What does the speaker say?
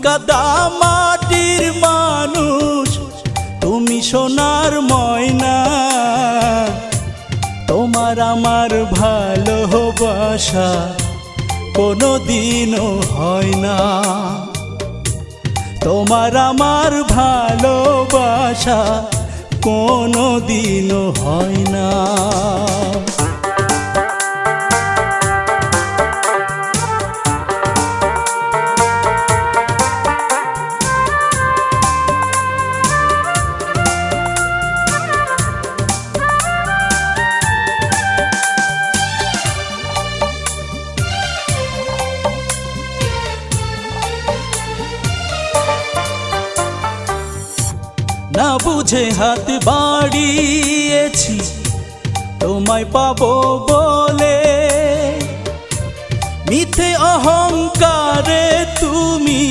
কাদা মাটির মানুষ, তুমি সোনার ময়না। তোমার আমার ভালোবাসা কোনোদিনও হয় না। তোমার আমার ভালোবাসা কোনোদিনও হয় না। না বুঝে হাত বাড়িয়েছি তোমায় পাবো বলে, মিথ্যে অহংকারে তুমি